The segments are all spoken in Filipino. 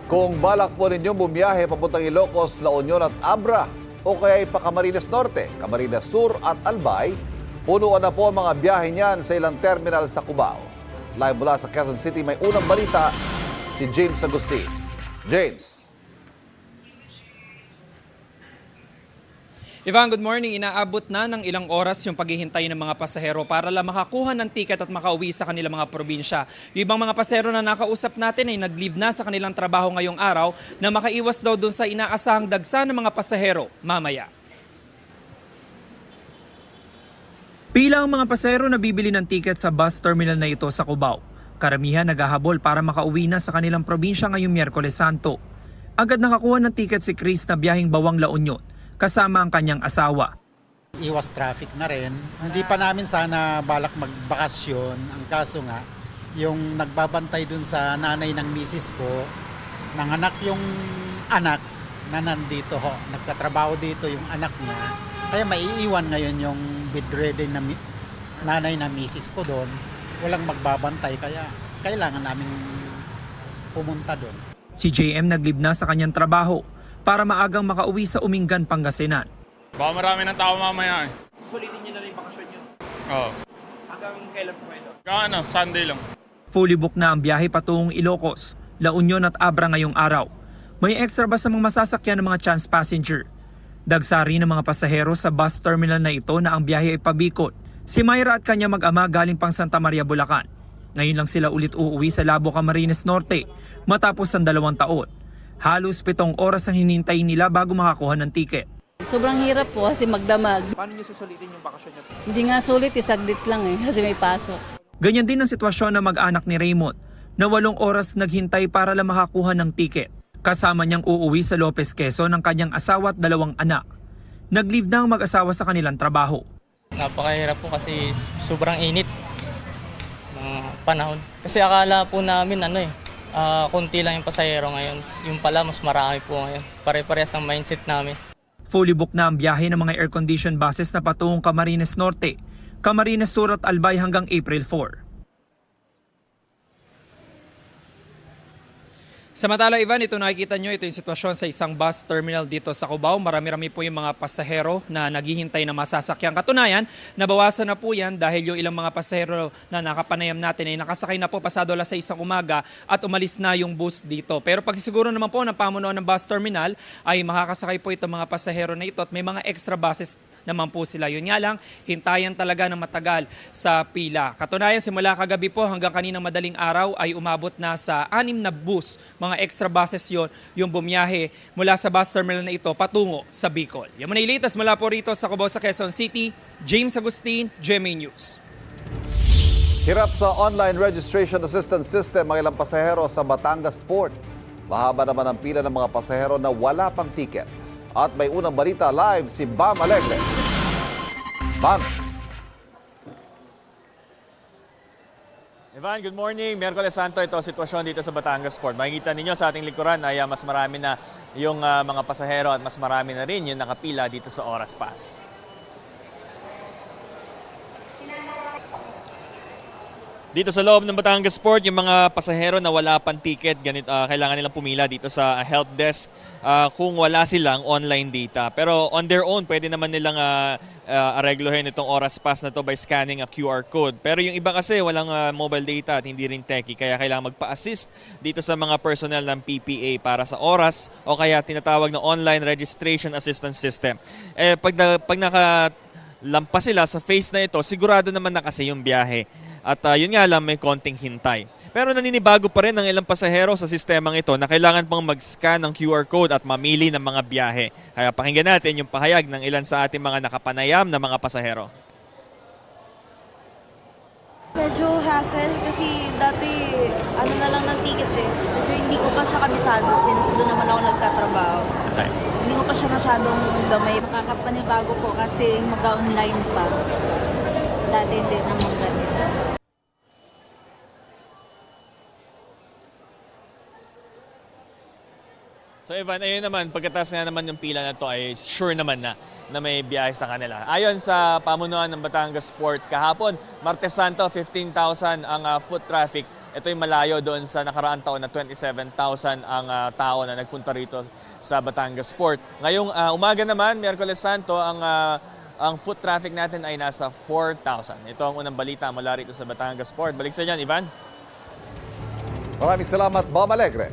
Kung balak po ninyong bumiyahe papuntang Ilocos, La Union at Abra o kaya pa Camarines Norte, Camarines Sur at Albay, punuan na po ang mga biyahe niyan sa ilang terminal sa Cubao. Live mula sa Quezon City, may unang balita si James Agustin. James. Ivan, good morning. Inaabot na ng ilang oras yung paghihintay ng mga pasahero para lang makakuha ng tiket at makauwi sa kanilang mga probinsya. Yung ibang mga pasahero na nakausap natin ay nag-leave na sa kanilang trabaho ngayong araw na makaiwas daw dun sa inaasahang dagsa ng mga pasahero mamaya. Pila ang mga pasahero na bibili ng tiket sa bus terminal na ito sa Cubao. Karamihan naghahabol para makauwi na sa kanilang probinsya ngayong Miyerkules Santo. Agad nakakuha ng tiket si Chris na biyaheng Bawang La Union kasama ang kanyang asawa. Iwas traffic na rin. Hindi pa namin sana balak magbakasyon. Ang kaso nga, yung nagbabantay dun sa nanay ng misis ko, nanganak yung anak na nandito ho. Nagtatrabaho dito yung anak niya. Kaya maiiwan ngayon yung bedridden na nanay ng misis ko doon. Walang magbabantay kaya kailangan namin pumunta doon. Si JM naglib na sa kanyang trabaho para maagang makauwi sa Umingan, Pangasinan. Baka marami ng tao mamaya eh. Susulitin niyo na rin bakasyon niyo? Oo. Hanggang kailan po ito? Sunday lang. Fully booked na ang biyahe patungong Ilocos, La Union at Abra ngayong araw. May extra bus sa mga masasakyan ng mga chance passenger. Dagsari ng mga pasahero sa bus terminal na ito na ang biyahe ay pabikot. Si Myra at kanya mag-ama galing pang Santa Maria, Bulacan. Ngayon lang sila ulit uuwi sa Labo, Camarines Norte matapos ang 2 taon. Halos 7 oras ang hinintay nila bago makakuha ng tiket. Sobrang hirap po kasi magdamag. Paano niyo susulitin yung bakasyon niyo? Hindi nga sulit, saglit lang kasi may pasok. Ganyan din ang sitwasyon ng mag-anak ni Raymond na 8 oras naghintay para lang makakuha ng tiket. Kasama niyang uuwi sa Lopez, Quezon ng kanyang asawa at 2 anak. Nag-leave na ang mag-asawa sa kanilang trabaho. Napakahirap po kasi sobrang init ng panahon. Kasi akala po namin konti lang yung pasahero ngayon. Yung pala mas marami po ngayon. Pare-parehas ang mindset namin. Fully booked na ang biyahe ng mga air-conditioned buses na patungong Camarines Norte, Camarines Sur at Albay hanggang April 4. Samantala, Ivan, ito nakikita nyo, ito yung sitwasyon sa isang bus terminal dito sa Cubao. Marami-rami po yung mga pasahero na naghihintay na masasakyan. Katunayan, nabawasan na po yan dahil yung ilang mga pasahero na nakapanayam natin ay nakasakay na po pasado alas 6 ng umaga at umalis na yung bus dito. Pero pagsisiguro naman po ng pamunuan ng bus terminal ay makakasakay po itong mga pasahero na ito at may mga extra buses naman po sila. Yun nga lang, hintayan talaga ng matagal sa pila. Katunayan, simula kagabi po hanggang kaninang madaling araw ay umabot na sa 6 na bus. Mga extra buses yon yung bumiyahe mula sa bus terminal na ito patungo sa Bicol. Yan muna ilitas mula po rito sa Cubao sa Quezon City. James Agustin, GMA News. Hirap sa online registration assistance system ang ilang pasahero sa Batangas Port. Mahaba naman ang pila ng mga pasahero na wala pang tiket. At may unang balita live si Bam Alegre. Bam. Ivan, good morning. Miyerkules Santo, ito sitwasyon dito sa Batangas Port. Makikita ninyo sa ating likuran ay mas marami na yung mga pasahero at mas marami na rin yung nakapila dito sa Oras Pass. Dito sa loob ng Batangas Port, yung mga pasahero na wala pang ticket, kailangan nilang pumila dito sa help desk kung wala silang online data. Pero on their own, pwede naman nilang areglohin itong Oras Pass na to by scanning a QR code. Pero yung iba kasi walang mobile data at hindi rin techie, kaya kailangan magpa-assist dito sa mga personnel ng PPA para sa Oras o kaya tinatawag na Online Registration Assistance System. Pag nakalampas sila sa phase na ito, sigurado naman na kasi yung biyahe. At yun nga lang, may konting hintay. Pero naninibago pa rin ng ilang pasahero sa sistemang ito na kailangan pang mag-scan ng QR code at mamili ng mga biyahe. Kaya pakinggan natin yung pahayag ng ilan sa ating mga nakapanayam na mga pasahero. Medyo hassle kasi dati na lang ng ticket eh. Medyo hindi ko pa siya kabisado since doon naman ako nagtatrabaho. Okay. Hindi ko pa siya masyadong gamay. Makakapanibago po kasi mag-online pa. Dati hindi naman ganito. So Ivan, ayun naman, pagkatapos nga naman yung pila na to ay sure naman na may biyahe sa kanila. Ayon sa pamunuan ng Batangas Port kahapon, Martes Santo, 15,000 ang foot traffic ito yung malayo doon sa nakaraang taon na 27,000 ang tao na nagpunta rito sa Batangas Port. Ngayong umaga naman, Miyerkules Santo, ang foot traffic natin ay nasa 4,000. Ito ang unang balita mula rito sa Batangas Port. Balik sa inyo, Ivan. Maraming salamat, Bam Alegre.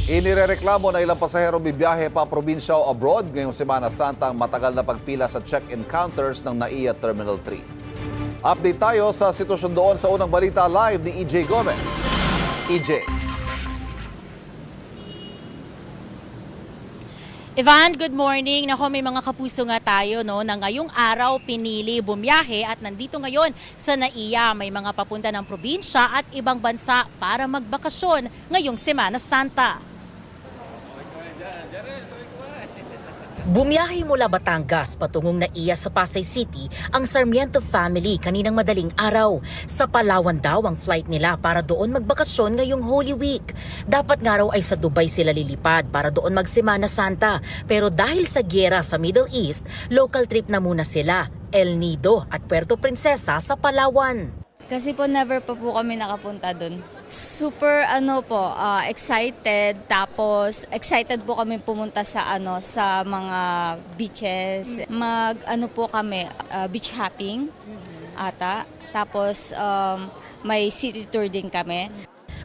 Inirereklamo na ilang pasahero bibiyahe pa probinsya o abroad ngayong Semana Santa ang matagal na pagpila sa check-in counters ng NAIA Terminal 3. Update tayo sa sitwasyon doon sa unang balita live ni EJ Gomez. EJ. Ivan, good morning. Nako, may mga kapuso nga tayo na ngayong araw pinili bumiyahe at nandito ngayon sa NAIA. May mga papunta ng probinsya at ibang bansa para magbakasyon ngayong Semana Santa. Bumiyahe mula Batangas patungong NAIA sa Pasay City ang Sarmiento family kaninang madaling araw. Sa Palawan daw ang flight nila para doon magbakasyon ngayong Holy Week. Dapat nga raw ay sa Dubai sila lilipad para doon magsemana Santa. Pero dahil sa giyera sa Middle East, local trip na muna sila, El Nido at Puerto Princesa sa Palawan. Kasi po never pa po kami nakapunta dun. Super excited, tapos excited po kami pumunta sa sa mga beaches. Po kami beach hopping ata. Tapos may city tour din kami.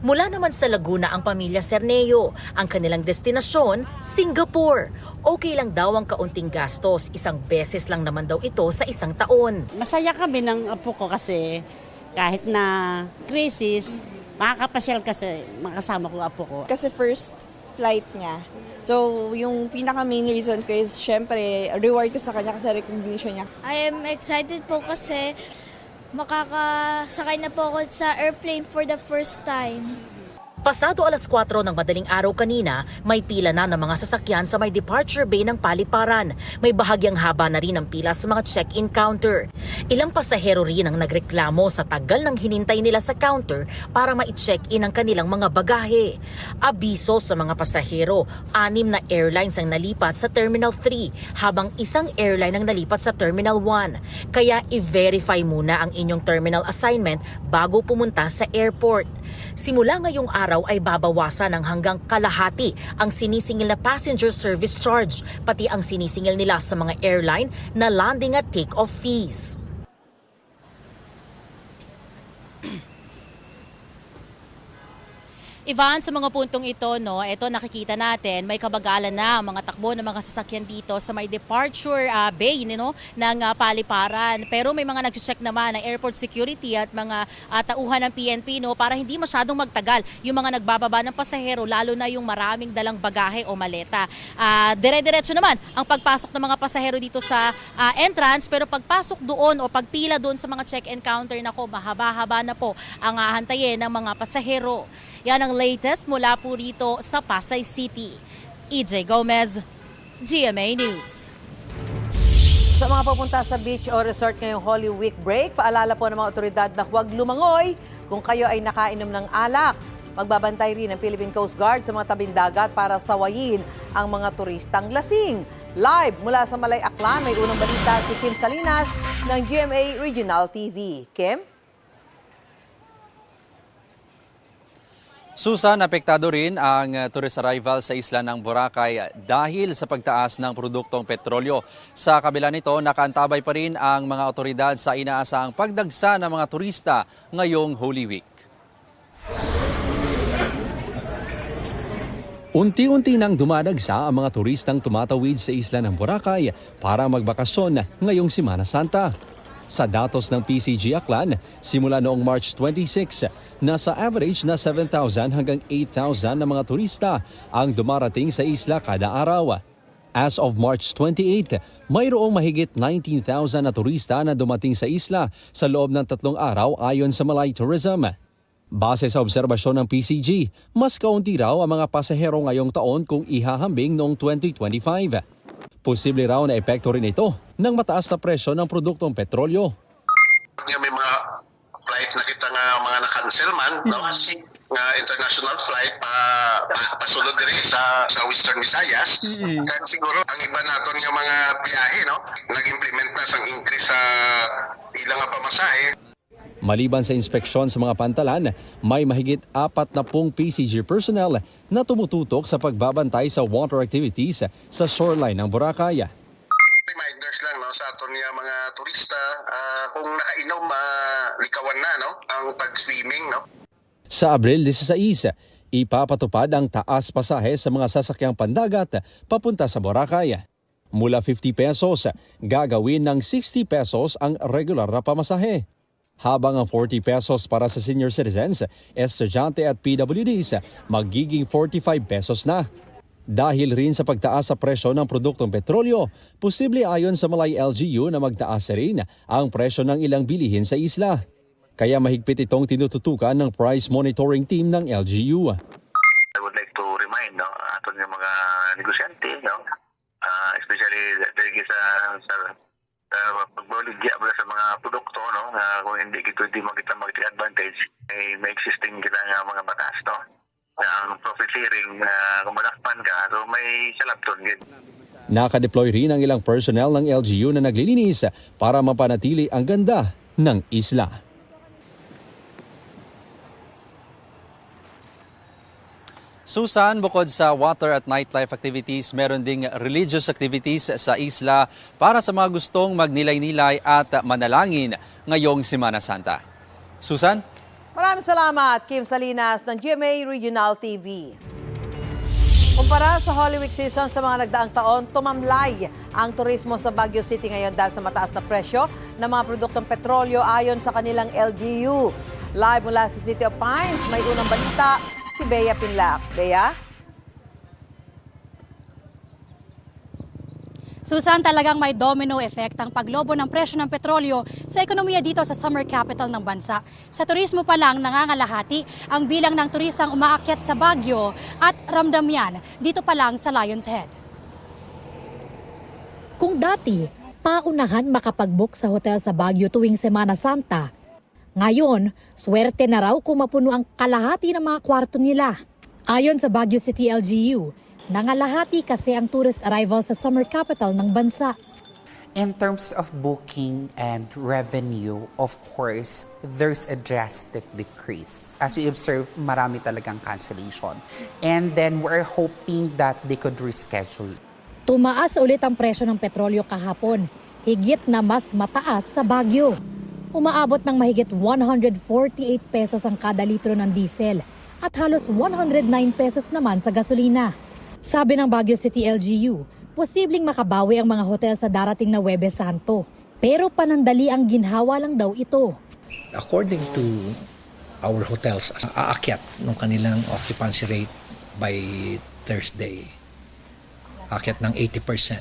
Mula naman sa Laguna ang pamilya Cerneo. Ang kanilang destinasyon, Singapore. Okay lang daw ang kaunting gastos. Isang beses lang naman daw ito sa isang taon. Masaya kami ng apo ko kasi kahit na crisis, makakapasyal kasi makasama ko apo ko. Kasi first flight niya. So, yung pinaka-main reason ko is, syempre, reward ko sa kanya kasi recognition niya. I am excited po kasi makakasakay na po ako sa airplane for the first time. Pasado 4:00 ng madaling araw kanina, may pila na ng mga sasakyan sa may departure bay ng Paliparan. May bahagyang haba na rin ang pila sa mga check-in counter. Ilang pasahero rin ang nagreklamo sa tagal ng hinintay nila sa counter para ma-check-in ang kanilang mga bagahe. Abiso sa mga pasahero, 6 na airlines ang nalipat sa Terminal 3 habang isang airline ang nalipat sa Terminal 1. Kaya i-verify muna ang inyong terminal assignment bago pumunta sa airport. Simula ngayong araw ay babawasan ng hanggang kalahati ang sinisingil na passenger service charge, pati ang sinisingil nila sa mga airline na landing at take-off fees. Ivan, sa mga puntong ito, ito nakikita natin, may kabagalan na ang mga takbo ng mga sasakyan dito sa may departure bay ng Paliparan. Pero may mga nag-check naman ng airport security at mga tauhan ng PNP para hindi masyadong magtagal yung mga nagbababa ng pasahero, lalo na yung maraming dalang bagahe o maleta. Dire-diretso naman ang pagpasok ng mga pasahero dito sa entrance, pero pagpasok doon o pagpila doon sa mga check-in counter, mahaba-haba na po ang hahantayin ng mga pasahero. Yan ang latest mula po rito sa Pasay City. EJ Gomez, GMA News. Sa mga papunta sa beach o resort ngayong Holy Week break, paalala po ng mga otoridad na huwag lumangoy kung kayo ay nakainom ng alak. Magbabantay rin ang Philippine Coast Guard sa mga tabing dagat para sawayin ang mga turistang lasing. Live mula sa Malay Aklan, may unang balita si Kim Salinas ng GMA Regional TV. Kim? Susan, apektado rin ang tourist arrival sa isla ng Boracay dahil sa pagtaas ng produktong petrolyo. Sa kabila nito, nakaantabay pa rin ang mga otoridad sa inaasahang pagdagsa ng mga turista ngayong Holy Week. Unti-unti nang dumadagsa ang mga turistang tumatawid sa isla ng Boracay para magbakasyon ngayong Semana Santa. Sa datos ng PCG Aklan, simula noong March 26, nasa average na 7,000 hanggang 8,000 na mga turista ang dumarating sa isla kada araw. As of March 28, mayroong mahigit 19,000 na turista na dumating sa isla sa loob ng 3 araw ayon sa Malay Tourism. Base sa obserbasyon ng PCG, mas kaunti raw ang mga pasahero ngayong taon kung ihahambing noong 2025. Posible raw na epekto rin ito ng mataas na presyo ng produktong petrolyo. May mga flight na kita nga mga na-cancel man, nga international flight pasulod rin sa Western Visayas. Kaya siguro ang iba naton nga mga biyahe, nag-implement na sang increase sa ilang pamasahe. Maliban sa inspeksyon sa mga pantalan, may mahigit 40 PCG personnel na tumututok sa pagbabantay sa water activities sa shoreline ng Boracay. Reminders lang no sa aton nga mga turista kung nakainom likawan na no ang pag-swimming no. Sa Abril 16, ipapatupad ang taas pasahe sa mga sasakyang pandagat papunta sa Boracay. Mula 50 pesos, gagawin ng 60 pesos ang regular na pamasahe. Habang ang 40 pesos para sa senior citizens, estudyante at PWDs, magiging 45 pesos na. Dahil rin sa pagtaas sa presyo ng produktong petrolyo, posible ayon sa Malay LGU na magtaas rin ang presyo ng ilang bilihin sa isla. Kaya mahigpit itong tinututukan ng price monitoring team ng LGU. I would like to remind no aton nga mga negosyante no especially dahil sa pagbaligya sa mga produkto no kung hindi kita di makita advantage may existing kita nga mga batas no ang profit sharing kung malakpan ka so may salapton gid. Nakadeploy rin ang ilang personnel ng LGU na naglilinis para mapanatili ang ganda ng isla. Susan, bukod sa water at nightlife activities, meron ding religious activities sa isla para sa mga gustong magnilay-nilay at manalangin ngayong Semana Santa. Susan? Maraming salamat, Kim Salinas ng GMA Regional TV. Kumpara sa Holy Week season sa mga nagdaang taon, tumamlay ang turismo sa Baguio City ngayon dahil sa mataas na presyo ng mga produktong petrolyo ayon sa kanilang LGU. Live mula sa City of Pines, may unang balita si Bea Pinlac. Bea? Susan, talagang may domino effect ang paglobo ng presyo ng petrolyo sa ekonomiya dito sa summer capital ng bansa. Sa turismo pa lang nangangalahati ang bilang ng turistang umaakyat sa Baguio at ramdam yan dito pa lang sa Lion's Head. Kung dati, paunahan makapag-book sa hotel sa Baguio tuwing Semana Santa, ngayon, swerte na raw kung mapuno ang kalahati ng mga kwarto nila. Ayon sa Baguio City LGU, nangalahati kasi ang tourist arrival sa summer capital ng bansa. In terms of booking and revenue, of course, there's a drastic decrease. As we observe, marami talagang cancellation. And then we're hoping that they could reschedule. Tumaas ulit ang presyo ng petrolyo kahapon, higit na mas mataas sa Baguio. Umaabot ng mahigit 148 pesos ang kada litro ng diesel at halos 109 pesos naman sa gasolina. Sabi ng Baguio City LGU, posibleng makabawi ang mga hotel sa darating na Huwebes Santo. Pero panandali ang ginhawa lang daw ito. According to our hotels, aakyat ng kanilang occupancy rate by Thursday. Aakyat ng 80%.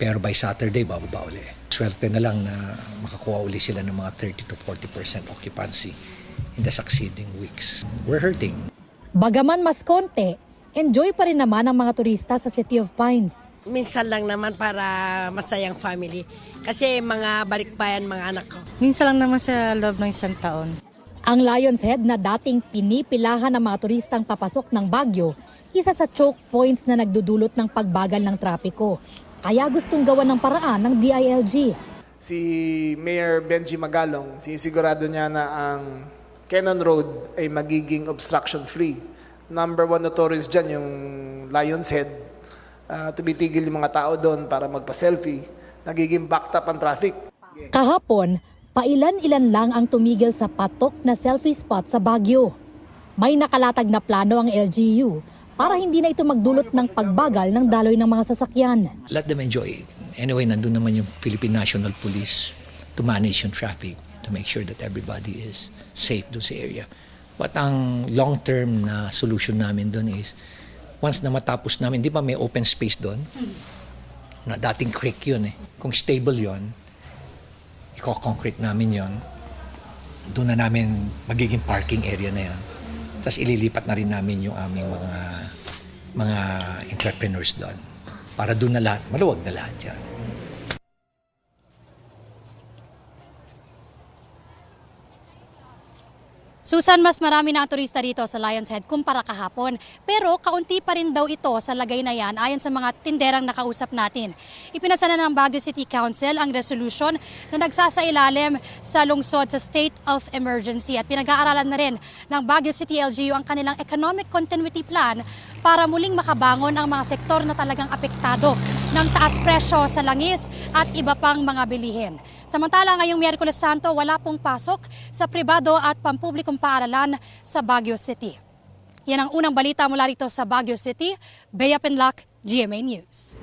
Pero by Saturday, bababa uli. Swerte na lang na makakuha uli sila ng mga 30 to 40% occupancy in the succeeding weeks. We're hurting. Bagaman mas konti, enjoy pa rin naman ang mga turista sa City of Pines. Minsan lang naman para masayang family. Kasi mga balikbayan mga anak ko. Minsan lang naman sa loob ng isang taon. Ang Lion's Head na dating pinipilahan ng mga turistang papasok ng Baguio, isa sa choke points na nagdudulot ng pagbagal ng trapiko. Kaya gustong gawan ng paraan ng DILG. Si Mayor Benji Magalong, sinisigurado niya na ang Cannon Road ay magiging obstruction-free. Number one notorious dyan yung Lion's Head. Tumitigil yung mga tao doon para magpa-selfie. Nagiging backed up ang traffic. Kahapon, pailan-ilan lang ang tumigil sa patok na selfie spot sa Baguio. May nakalatag na plano ang LGU para hindi na ito magdulot ng pagbagal ng daloy ng mga sasakyan. Let them enjoy. Anyway, nandun naman yung Philippine National Police to manage yung traffic, to make sure that everybody is safe doon sa area. But ang long-term na solution namin doon is, once na matapos namin, di ba may open space doon? Na dating creek yun eh. Kung stable yun, i-concrete namin yun, doon na namin magiging parking area na yun. Tapos ililipat na rin namin yung aming mga entrepreneurs doon. Para doon na lahat, maluwag na lahat yan. Susan, mas marami na ang turista dito sa Lion's Head kumpara kahapon. Pero kaunti pa rin daw ito sa lagay na yan ayon sa mga tinderang nakausap natin. Ipinasa na ng Baguio City Council ang resolution na nagsasailalim sa lungsod sa state of emergency at pinag-aaralan na rin ng Baguio City LGU ang kanilang economic continuity plan para muling makabangon ang mga sektor na talagang apektado ng taas presyo sa langis at iba pang mga bilihin. Samantala ngayong Miyerkules Santo wala pong pasok sa pribado at pampublikong paaralan sa Baguio City. Yan ang unang balita mula rito sa Baguio City. Bea Penlac, GMA News.